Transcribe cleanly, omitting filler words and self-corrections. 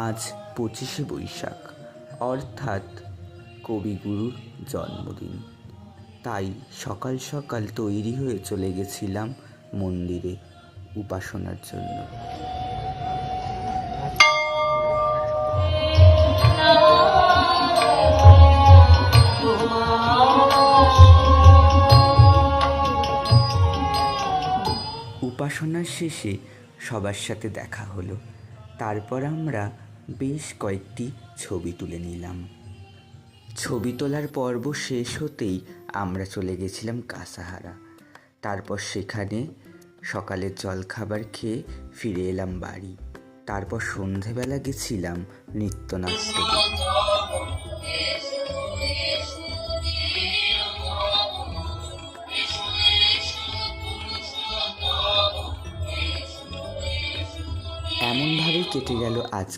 আজ 25শে বৈশাখ, অর্থাৎ কবিগুরুর জন্মদিন। তাই সকাল সকাল তৈরি হয়ে চলে গেছিলাম মন্দিরে উপাসনার জন্য। উপাসনার শেষে সবার সাথে দেখা হলো। তারপর আমরা বেশ কয়েকটি ছবি তুলে নিলাম। ছবি তোলার পর্ব শেষ হতেই আমরা চলে গেছিলাম কাসাহারা। তারপর সেখানে সকালের জলখাবার খেয়ে ফিরে এলাম বাড়ি। তারপর সন্ধেবেলা গেছিলাম নৃত্যনাট্য। এমনভাবেই কেটে গেল আজ।